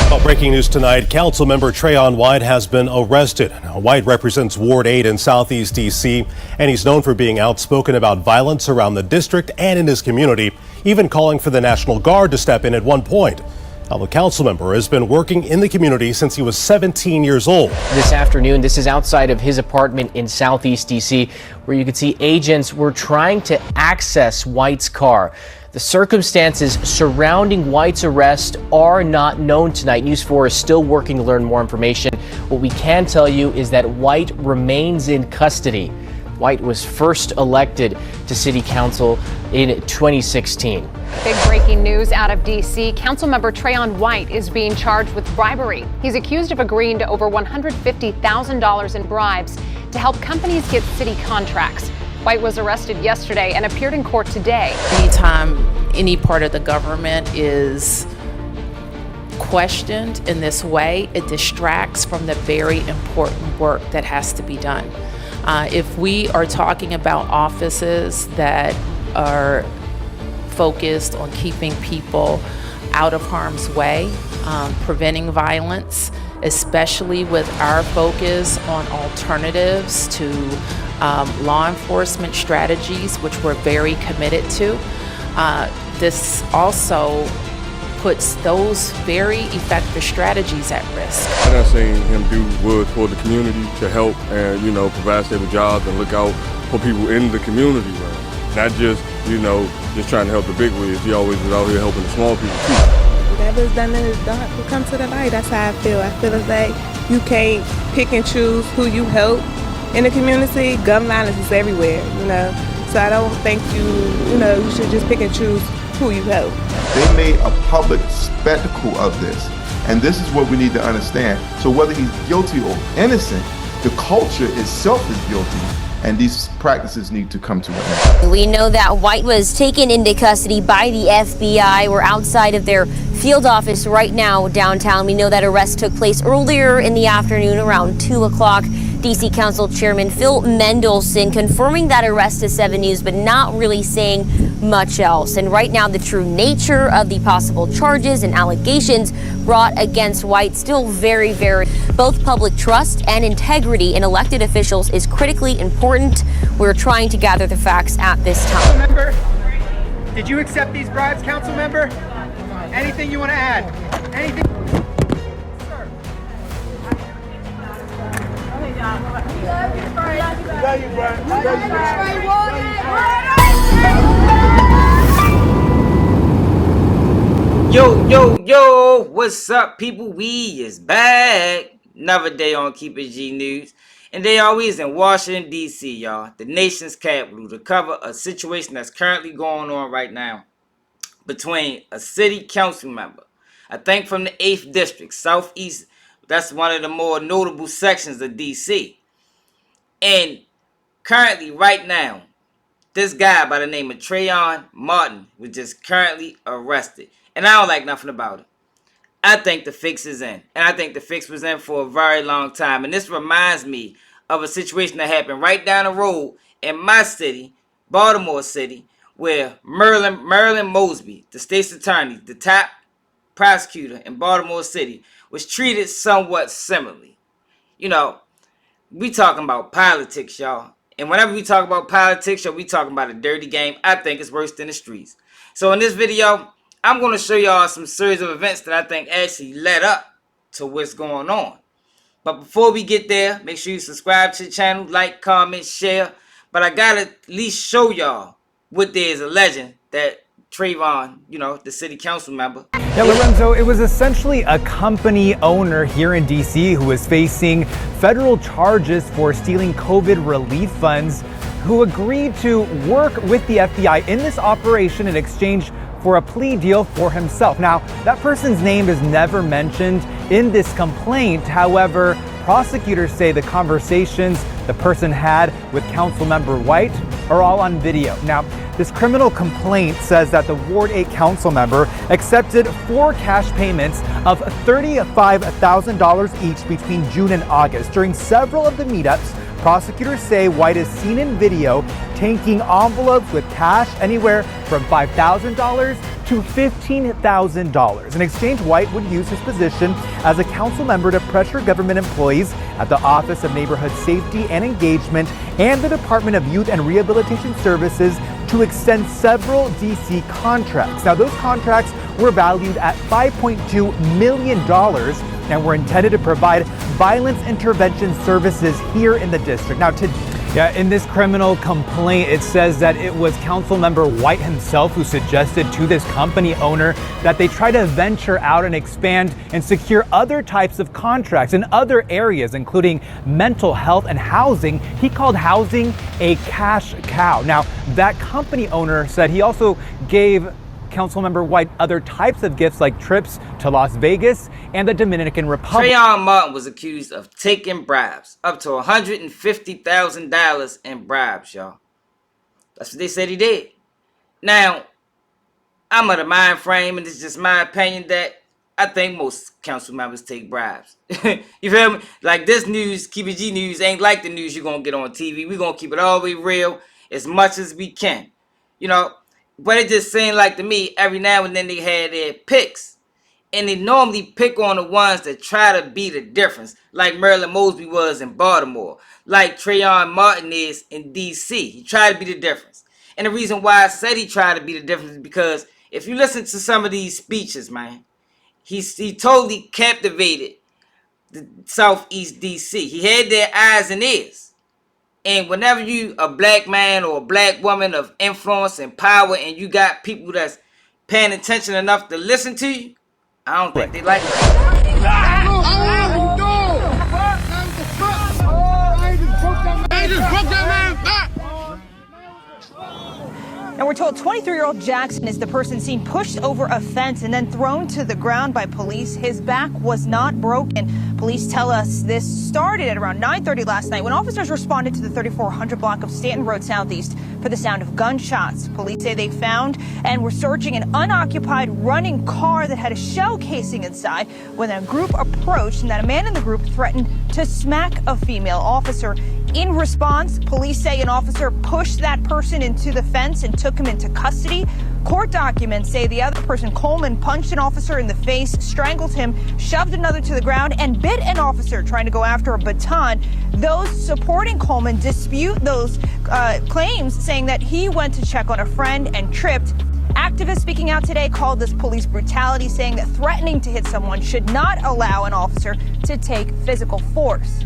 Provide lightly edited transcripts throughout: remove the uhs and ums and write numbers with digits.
Well, breaking news tonight, Councilmember Trayon White has been arrested. Now, White represents Ward 8 in Southeast D.C., and he's known for being outspoken about violence around the district and in his community, even calling for the National Guard to step in at one point. Now, the councilmember has been working in the community since he was 17 years old. This afternoon, this is outside of his apartment in Southeast D.C., where you can see agents were trying to access White's car. The circumstances surrounding White's arrest are not known tonight. News 4 is still working to learn more information. What we can tell you is that White remains in custody. White was first elected to City Council in 2016. Big breaking news out of D.C. Councilmember Trayon White is being charged with bribery. He's accused of agreeing to over $150,000 in bribes to help companies get city contracts. White was arrested yesterday and appeared in court today. Anytime any part of the government is questioned in this way, it distracts from the very important work that has to be done. If we are talking about offices that are focused on keeping people out of harm's way, preventing violence, especially with our focus on alternatives to law enforcement strategies, which we're very committed to. This also puts those very effective strategies at risk. I done seen him do wood for the community to help and, provide stable jobs and look out for people in the community, right? Not just, just trying to help the big wigs. He always was out here helping the small people too. Whatever's done in the dark will come to the light. That's how I feel. I feel as like you can't pick and choose who you help in the community. Gun violence is everywhere, So I don't think you should just pick and choose who you help. They made a public spectacle of this, and this is what we need to understand. So whether he's guilty or innocent, the culture itself is guilty, and these practices need to come to an end. We know that White was taken into custody by the FBI. We're outside of their field office right now downtown. We know that arrest took place earlier in the afternoon around 2 o'clock. D.C. Council Chairman Phil Mendelson confirming that arrest to 7 News, but not really saying much else. And right now, the true nature of the possible charges and allegations brought against White still very, very. Both public trust and integrity in elected officials is critically important. We're trying to gather the facts at this time. Councilmember, did you accept these bribes, Councilmember? Anything you want to add? Anything? Yo, what's up, people? We is back. Another day on Keep It G News. And they always in Washington, D.C., y'all. The nation's capital, to cover a situation that's currently going on right now between a city council member, I think from the 8th District, Southeast. That's one of the more notable sections of D.C. And currently, right now, this guy by the name of Trayon Martin was just currently arrested. And I don't like nothing about it. I think the fix is in. And I think the fix was in for a very long time. And this reminds me of a situation that happened right down the road in my city, Baltimore City, where Marilyn Mosby, the state's attorney, the top prosecutor in Baltimore City, was treated somewhat similarly. We talking about politics, y'all. And whenever we talk about politics, y'all, we talking about a dirty game. I think it's worse than the streets. So in this video, I'm going to show y'all some series of events that I think actually led up to what's going on. But before we get there, make sure you subscribe to the channel, like, comment, share. But I got to at least show y'all what there is alleging that Trayon, the city council member. Yeah, Lorenzo, it was essentially a company owner here in D.C. who was facing federal charges for stealing COVID relief funds, who agreed to work with the FBI in this operation in exchange for a plea deal for himself. Now, that person's name is never mentioned in this complaint. However, prosecutors say the conversations the person had with Councilmember White are all on video. Now, this criminal complaint says that the Ward 8 council member accepted 4 cash payments of $35,000 each between June and August. During several of the meetups, Prosecutors say White is seen in video tanking envelopes with cash anywhere from $5,000 to $15,000. In exchange, White would use his position as a council member to pressure government employees at the Office of Neighborhood Safety and Engagement and the Department of Youth and Rehabilitation Services to extend several DC contracts. Now, those contracts were valued at $5.2 million and were intended to provide violence intervention services here in the district. Now, in this criminal complaint, it says that it was Councilmember White himself who suggested to this company owner that they try to venture out and expand and secure other types of contracts in other areas, including mental health and housing. He called housing a cash cow. Now, that company owner said he also gave Councilmember White other types of gifts like trips to Las Vegas and the Dominican Republic. Trayon Martin was accused of taking bribes, up to $150,000 in bribes, y'all. That's what they said he did. Now, I'm of the mind frame, and it's just my opinion, that I think most council members take bribes. You feel me? Like, this news, Keep It G News, ain't like the news you're going to get on TV. We're going to keep it all the way real as much as we can. You know? But it just seemed like to me, every now and then they had their picks. And they normally pick on the ones that try to be the difference. Like Marilyn Mosby was in Baltimore. Like Trayon Martin is in D.C. He tried to be the difference. And the reason why I said he tried to be the difference is because if you listen to some of these speeches, man, he totally captivated the Southeast D.C. He had their eyes and ears. And whenever you a black man or a black woman of influence and power, and you got people that's paying attention enough to listen to you, I don't think they like it. Now we're told 23-year-old Jackson is the person seen pushed over a fence and then thrown to the ground by police. His back was not broken. Police tell us this started at around 9:30 last night when officers responded to the 3400 block of Stanton Road Southeast for the sound of gunshots. Police say they found and were searching an unoccupied running car that had a shell casing inside when a group approached and that a man in the group threatened to smack a female officer. In response, police say an officer pushed that person into the fence and took him into custody. Court documents say the other person, Coleman, punched an officer in the face, strangled him, shoved another to the ground, and bit an officer trying to go after a baton. Those supporting Coleman dispute those claims, saying that he went to check on a friend and tripped. Activists speaking out today called this police brutality, saying that threatening to hit someone should not allow an officer to take physical force.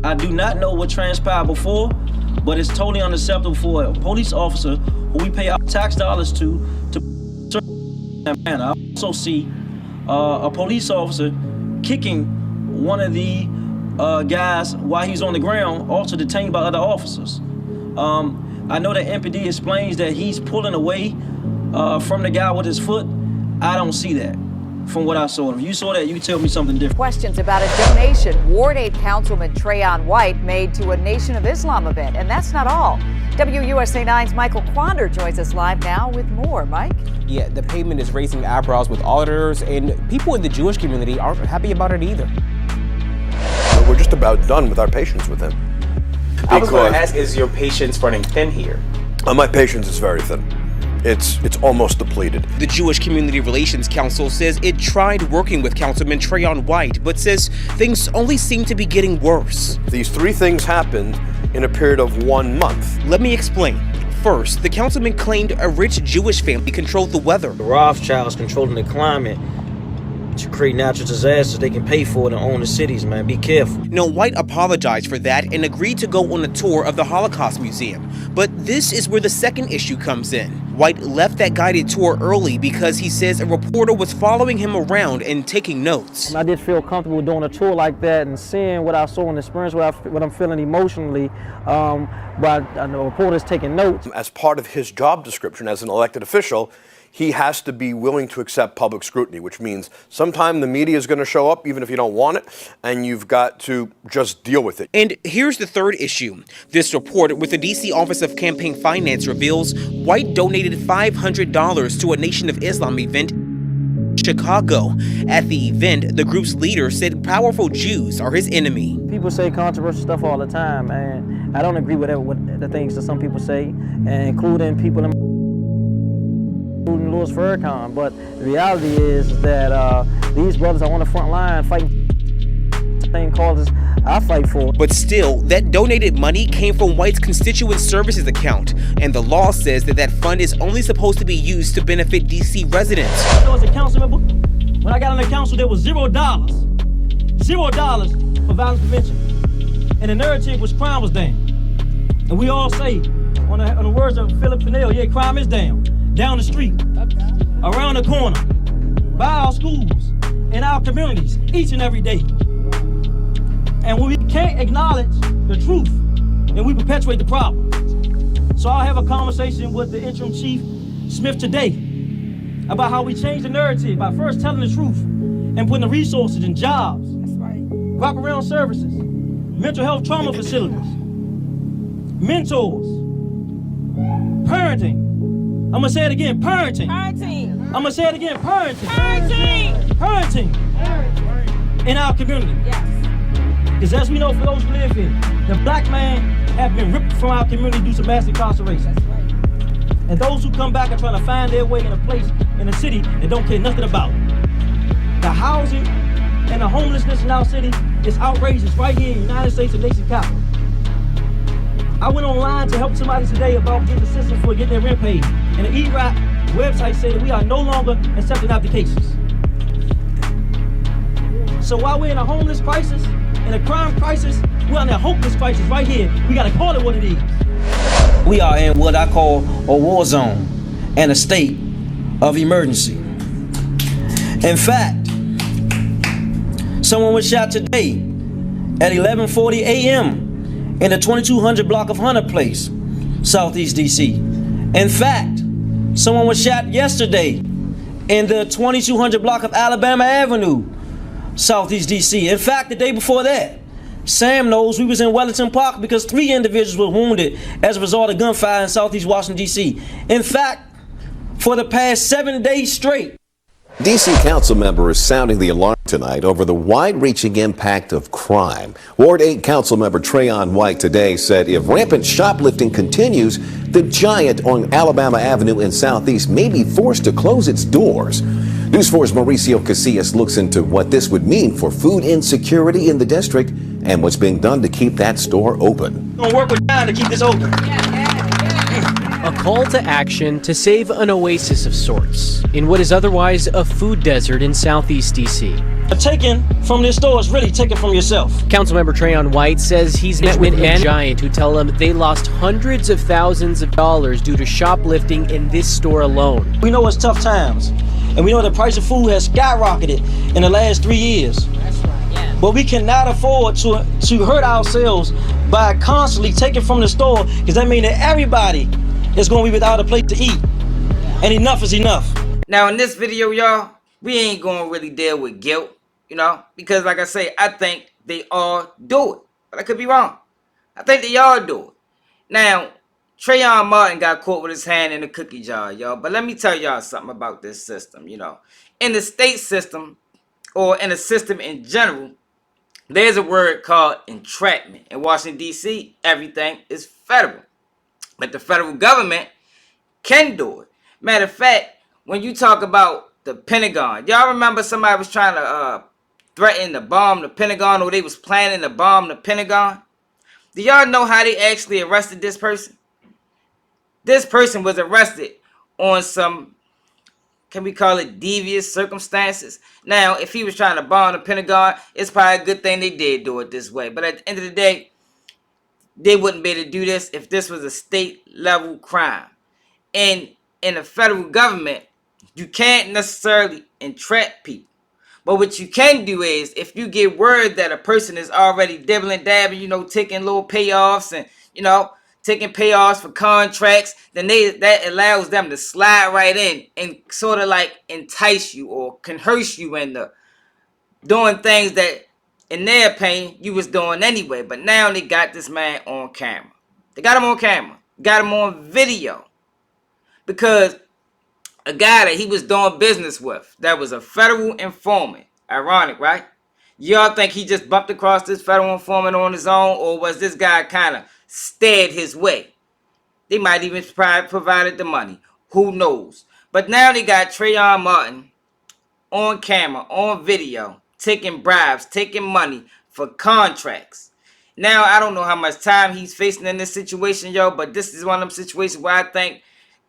I do not know what transpired before, but it's totally unacceptable for a police officer who we pay our tax dollars to man. I also see a police officer kicking one of the guys while he's on the ground, also detained by other officers. I know that MPD explains that he's pulling away from the guy with his foot. I don't see that. From what I saw. If you saw that, you can tell me something different. Questions about a donation Ward 8 Councilman Trayon White made to a Nation of Islam event. And that's not all. WUSA 9's Michael Quander joins us live now with more. Mike? Yeah, the payment is raising eyebrows with auditors, and people in the Jewish community aren't happy about it either. We're just about done with our patience with him. I was going to ask, is your patience running thin here? My patience is very thin. It's almost depleted. The Jewish Community Relations Council says it tried working with Councilman Trayon White, but says things only seem to be getting worse. These three things happened in a period of 1 month. Let me explain. First, the councilman claimed a rich Jewish family controlled the weather. The Rothschilds controlling the climate to create natural disasters they can pay for it and own the cities, man. Be careful. Now, White apologized for that and agreed to go on a tour of the Holocaust Museum. But this is where the second issue comes in. White left that guided tour early because he says a reporter was following him around and taking notes. I did feel comfortable doing a tour like that and seeing what I saw and experience what I'm feeling emotionally. But I know reporters taking notes. As part of his job description as an elected official, he has to be willing to accept public scrutiny, which means sometime the media is going to show up even if you don't want it, and you've got to just deal with it. And here's the third issue. This report with the D.C. Office of Campaign Finance reveals White donated $500 to a Nation of Islam event Chicago. At the event, the group's leader said powerful Jews are his enemy. People say controversial stuff all the time, and I don't agree with the things that some people say, including people in Louis Farrakhan. But the reality is that these brothers are on the front line fighting the same causes I fight for. But still, that donated money came from White's constituent services account, and the law says that that fund is only supposed to be used to benefit D.C. residents. I was a council member. When I got on the council, there was $0 for violence prevention, and the narrative was crime was down. And we all say, on the words of Philip Fennell, yeah, crime is down the street, around the corner, by our schools, in our communities, each and every day. And when we can't acknowledge the truth, then we perpetuate the problem. So I'll have a conversation with the interim chief, Smith, today about how we change the narrative by first telling the truth and putting the resources in jobs, wraparound services, mental health trauma facilities, mentors, parenting. I'm gonna say it again, parenting. Parenting. I'm gonna say it again, parenting. Parenting. Parenting. In our community. Yes. Because as we know, for those who live here, the black man have been ripped from our community due to mass incarceration. That's right. And those who come back are trying to find their way in a place in a city they don't care nothing about. The housing and the homelessness in our city is outrageous right here in the United States, the nation capital. I went online to help somebody today about getting assistance for getting their rent paid. And the E-RAP website said that we are no longer accepting applications. So while we're in a homeless crisis, in a crime crisis, we're in a hopeless crisis right here. We gotta call it what it is. We are in what I call a war zone and a state of emergency. In fact, someone was shot today at 11:40 a.m. in the 2200 block of Hunter Place, Southeast DC. In fact, someone was shot yesterday in the 2200 block of Alabama Avenue, Southeast DC. In fact, the day before that, Sam knows we was in Wellington Park because 3 individuals were wounded as a result of gunfire in Southeast Washington, D.C. In fact, for the past 7 days straight. D.C. Council member is sounding the alarm tonight over the wide-reaching impact of crime. Ward 8 Council member Trayon White today said if rampant shoplifting continues, the Giant on Alabama Avenue in Southeast may be forced to close its doors. News 4's Mauricio Casillas looks into what this would mean for food insecurity in the district and what's being done to keep that store open. We're gonna work with John to keep this open. A call to action to save an oasis of sorts in what is otherwise a food desert in Southeast DC. Taken from this store is really taken from yourself. Councilmember Trayon White says he's met with a Giant who tell him they lost hundreds of thousands of dollars due to shoplifting in this store alone. We know it's tough times, and we know the price of food has skyrocketed in the last 3 years. That's right, yeah. But we cannot afford to hurt ourselves by constantly taking from the store, because that means that everybody is going to be without a place to eat. And enough is enough. Now in this video, y'all, we ain't going to really deal with guilt, you know, because like I say, I think they all do it. But I could be wrong. I think they all do it. Now, Trayvon Martin got caught with his hand in the cookie jar, y'all. But let me tell y'all something about this system, you know. In the state system, or in a system in general, there's a word called entrapment. In Washington, D.C., everything is federal. But the federal government can do it. Matter of fact, when you talk about the Pentagon, y'all remember somebody was trying to threaten to bomb the Pentagon, or they was planning to bomb the Pentagon? Do y'all know how they actually arrested this person? This person was arrested on some, can we call it devious circumstances? Now, if he was trying to bomb the Pentagon, it's probably a good thing they did do it this way. But at the end of the day, they wouldn't be able to do this if this was a state level crime. And in the federal government, you can't necessarily entrap people. But what you can do is, if you get word that a person is already dibbling, dabbing, you know, taking little payoffs and, you know, taking payoffs for contracts, then that allows them to slide right in and sort of like entice you or coerce you into doing things that, in their opinion, you was doing anyway. But now they got this man on camera. They got him on camera. Got him on video. Because a guy that he was doing business with that was a federal informant. Ironic, right? Y'all think he just bumped across this federal informant on his own, or was this guy kind of steered his way? They might even provided the money. Who knows? But now they got Trayon Martin on camera, on video, taking bribes, taking money for contracts. Now, I don't know how much time he's facing in this situation, yo, but this is one of them situations where I think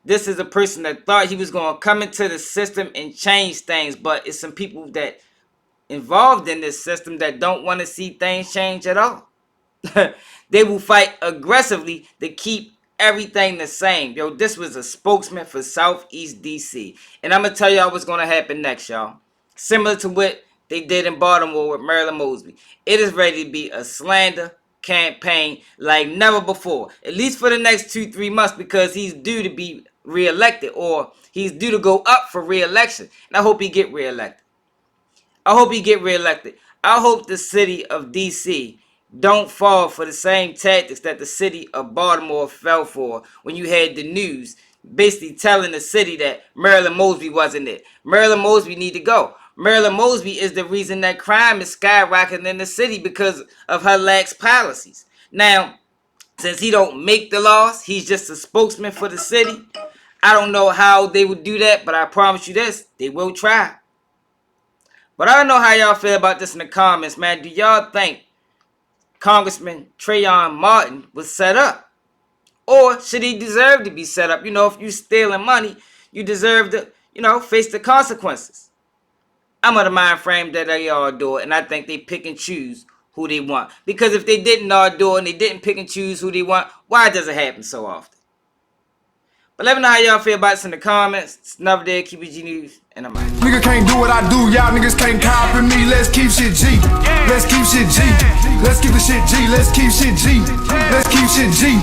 this is a person that thought he was going to come into the system and change things, but it's some people that involved in this system that don't want to see things change at all. They will fight aggressively to keep everything the same. Yo, this was a spokesman for Southeast DC. And I'm going to tell y'all what's going to happen next, y'all. Similar to what they did in Baltimore with Marilyn Mosby. It is ready to be a slander campaign like never before. At least for the next 2-3 months, because he's due to be reelected, or he's due to go up for reelection. And I hope he get reelected. I hope he get reelected. I hope the city of DC don't fall for the same tactics that the city of Baltimore fell for when you had the news basically telling the city that Marilyn Mosby wasn't it. Marilyn Mosby need to go. Marilyn Mosby is the reason that crime is skyrocketing in the city because of her lax policies. Now, since he don't make the laws, he's just a spokesman for the city. I don't know how they would do that, but I promise you this, they will try. But I don't know how y'all feel about this in the comments, man. Do y'all think Congressman Trayon Martin was set up? Or should he deserve to be set up? You know, if you stealing money, you deserve to, face the consequences. I'm of the mind frame that they all do it, and I think they pick and choose who they want. Because if they didn't all do it and they didn't pick and choose who they want, why does it happen so often? But let me know how y'all feel about this in the comments. It's another day of KBG News, and I'm out. Nigga can't do what I do, y'all niggas can't copy me. Let's keep shit G. Let's keep shit G. Let's keep the shit G. Let's keep shit G. Let's keep shit G.